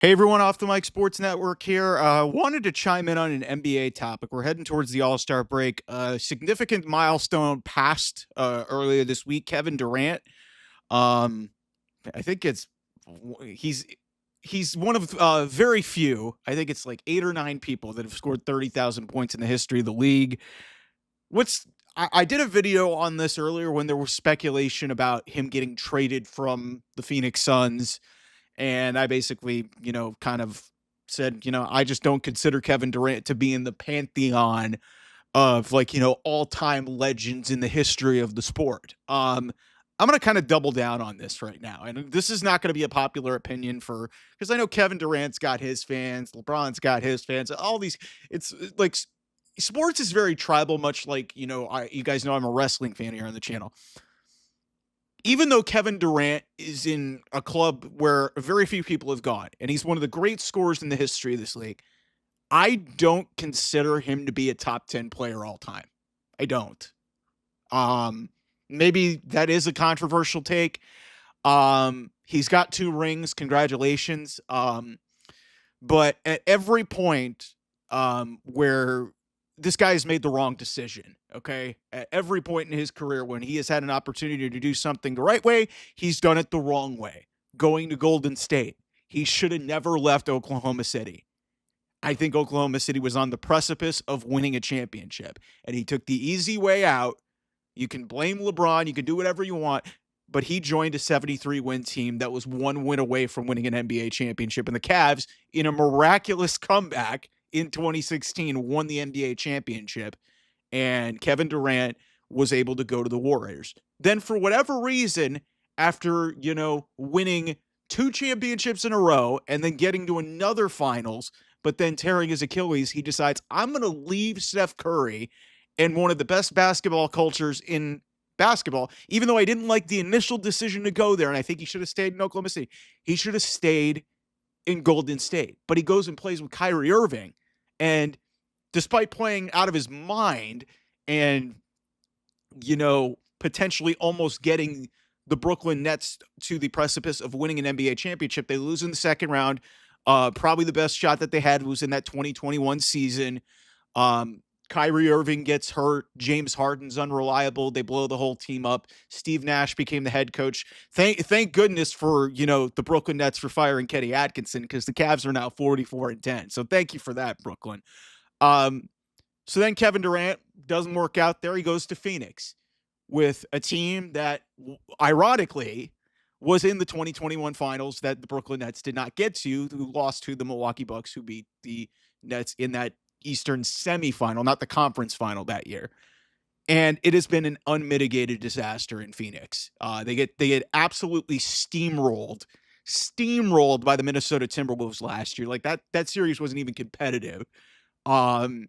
Hey everyone, off the Mike Sports Network here. Wanted to chime in on an NBA topic. We're heading towards the All Star break. Significant milestone passed earlier this week. Kevin Durant. Um, I think he's he's one of very few. I think it's like 8 or 9 people that have scored 30,000 points in the history of the league. What's I did a video on this earlier when there was speculation about him getting traded from the Phoenix Suns, and I basically, kind of said, I just don't consider Kevin Durant to be in the pantheon of like, all-time legends in the history of the sport. I'm going to kind of double down on this right now. And this is not going to be a popular opinion because I know Kevin Durant's got his fans, LeBron's got his fans, all these it's like sports is very tribal, much like, you guys know I'm a wrestling fan here on the channel. Even though Kevin Durant is in a club where very few people have gone, and he's one of the great scorers in the history of this league, I don't consider him to be a top 10 player all time. I don't. Um, Maybe that is a controversial take. He's got 2 rings. Congratulations. But at every point where this guy has made the wrong decision, okay? At every point in his career when he has had an opportunity to do something the right way, he's done it the wrong way. Going to Golden State, he should have never left Oklahoma City. I think Oklahoma City was on the precipice of winning a championship, and he took the easy way out. You can blame LeBron, you can do whatever you want, but he joined a 73-win team that was 1 win away from winning an NBA championship. And the Cavs, in a miraculous comeback in 2016, won the NBA championship. And Kevin Durant was able to go to the Warriors. Then, for whatever reason, after, winning 2 championships in a row and then getting to another finals, but then tearing his Achilles, he decides, I'm going to leave Steph Curry and one of the best basketball cultures in basketball, even though I didn't like the initial decision to go there, and I think he should have stayed in Oklahoma City. He should have stayed in Golden State, but he goes and plays with Kyrie Irving, and despite playing out of his mind and, potentially almost getting the Brooklyn Nets to the precipice of winning an NBA championship, they lose in the second round. Probably the best shot that they had was in that 2021 season. Kyrie Irving gets hurt. James Harden's unreliable. They blow the whole team up. Steve Nash became the head coach. Thank goodness for, the Brooklyn Nets for firing Kenny Atkinson, because the Cavs are now 44-10. So thank you for that, Brooklyn. So then Kevin Durant doesn't work out there. He goes to Phoenix with a team that, ironically, was in the 2021 finals that the Brooklyn Nets did not get to, who lost to the Milwaukee Bucks, who beat the Nets in that Eastern semifinal, not the conference final that year. And it has been an unmitigated disaster in Phoenix. They get absolutely steamrolled by the Minnesota Timberwolves last year. Like that series wasn't even competitive. Um,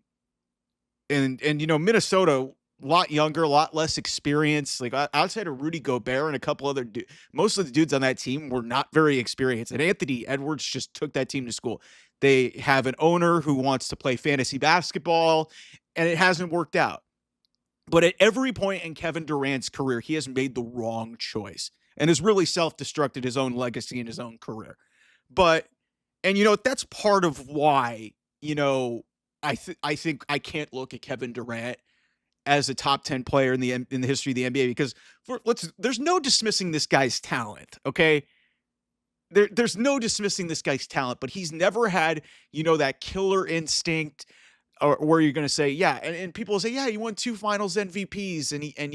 and Minnesota, a lot younger, a lot less experience. Like outside of Rudy Gobert and a couple other dudes, most of the dudes on that team were not very experienced. And Anthony Edwards just took that team to school. They have an owner who wants to play fantasy basketball, and it hasn't worked out. But at every point in Kevin Durant's career, he has made the wrong choice and has really self-destructed his own legacy and his own career. But, and that's part of why, I think I can't look at Kevin Durant as a top 10 player in the history of the NBA, because there's no dismissing this guy's talent, okay? There's no dismissing this guy's talent, but he's never had, that killer instinct, or where you're going to say, yeah, and people will say, yeah, he won 2 Finals MVPs, and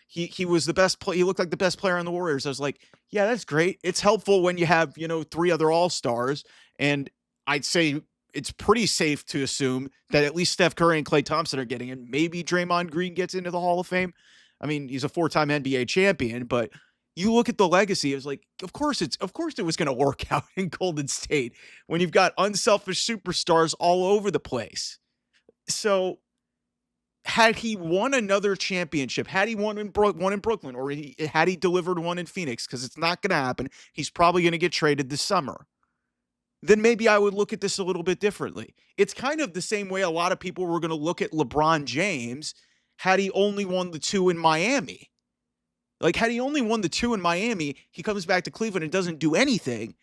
he was the best play. He looked like the best player on the Warriors. I was like, yeah, that's great. It's helpful when you have 3 other All-Stars, and I'd say it's pretty safe to assume that at least Steph Curry and Klay Thompson are getting in. Maybe Draymond Green gets into the Hall of Fame. I mean, he's a 4-time NBA champion, but you look at the legacy, it was like, of course it was going to work out in Golden State when you've got unselfish superstars all over the place. So had he won another championship, had he won in Brooklyn, or had he delivered one in Phoenix, because it's not going to happen, he's probably going to get traded this summer, then maybe I would look at this a little bit differently. It's kind of the same way a lot of people were going to look at LeBron James had he only won the 2 in Miami. Like, had he only won the 2 in Miami, he comes back to Cleveland and doesn't do anything.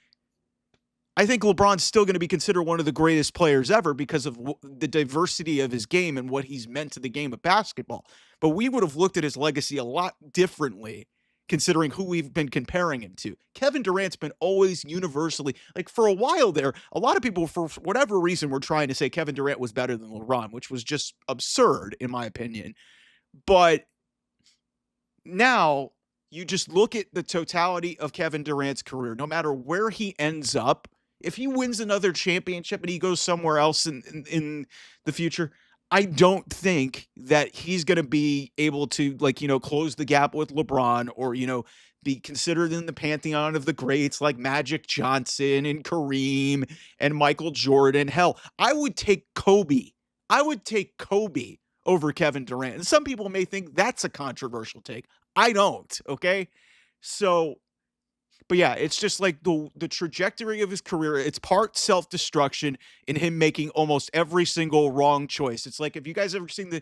I think LeBron's still going to be considered one of the greatest players ever because of the diversity of his game and what he's meant to the game of basketball. But we would have looked at his legacy a lot differently considering who we've been comparing him to. Kevin Durant's been always universally, like for a while there, a lot of people, for whatever reason, were trying to say Kevin Durant was better than LeBron, which was just absurd, in my opinion. But now you just look at the totality of Kevin Durant's career, no matter where he ends up. If he wins another championship and he goes somewhere else in the future, I don't think that he's going to be able to, like, close the gap with LeBron or, be considered in the pantheon of the greats like Magic Johnson and Kareem and Michael Jordan. Hell, I would take Kobe. I would take Kobe over Kevin Durant. And some people may think that's a controversial take. I don't, okay? So, but yeah, it's just like the trajectory of his career, it's part self-destruction in him making almost every single wrong choice. It's like, if you guys ever seen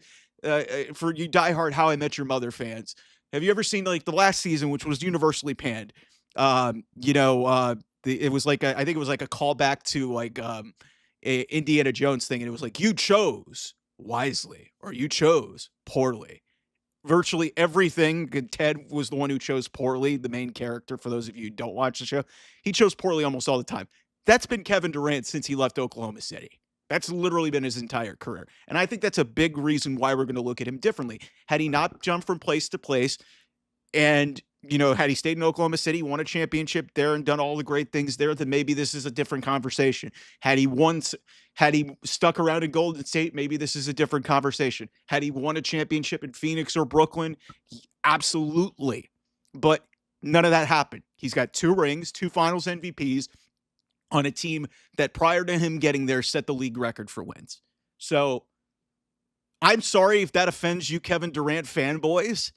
for you diehard How I Met Your Mother fans, have you ever seen like the last season, which was universally panned? It was like, I think it was like a callback to like a Indiana Jones thing. And it was like, you chose wisely or you chose poorly. Virtually everything. Ted was the one who chose poorly, the main character. For those of you who don't watch the show, he chose poorly almost all the time. That's been Kevin Durant since he left Oklahoma City. That's literally been his entire career. And I think that's a big reason why we're going to look at him differently. Had he not jumped from place to place and, had he stayed in Oklahoma City, won a championship there and done all the great things there, then maybe this is a different conversation. Had he stuck around in Golden State, maybe this is a different conversation. Had he won a championship in Phoenix or Brooklyn, absolutely. But none of that happened. He's got 2 rings, 2 finals MVPs on a team that prior to him getting there set the league record for wins. So I'm sorry if that offends you Kevin Durant fanboys,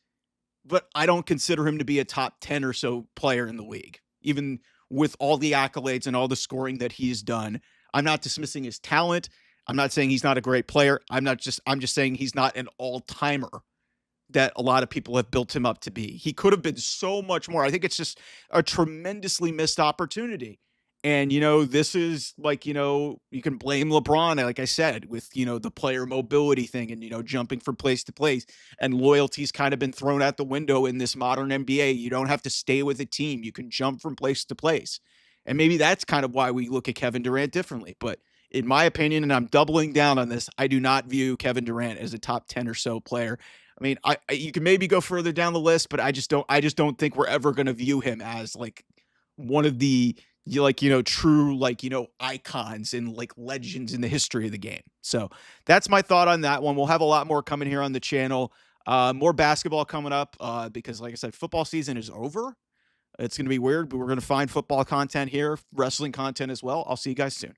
but I don't consider him to be a top 10 or so player in the league, even with all the accolades and all the scoring that he's done. I'm not dismissing his talent. I'm not saying he's not a great player. I'm just saying he's not an all-timer that a lot of people have built him up to be. He could have been so much more. I think it's just a tremendously missed opportunity. And, this is like, you can blame LeBron, like I said, with, the player mobility thing and, jumping from place to place, and loyalty's kind of been thrown out the window in this modern NBA. You don't have to stay with a team. You can jump from place to place. And maybe that's kind of why we look at Kevin Durant differently. But in my opinion, and I'm doubling down on this, I do not view Kevin Durant as a top 10 or so player. I mean, you can maybe go further down the list, but I just don't think we're ever going to view him as like one of the true, icons and like legends in the history of the game. So that's my thought on that one. We'll have a lot more coming here on the channel. More basketball coming up because, like I said, football season is over. It's going to be weird, but we're going to find football content here, wrestling content as well. I'll see you guys soon.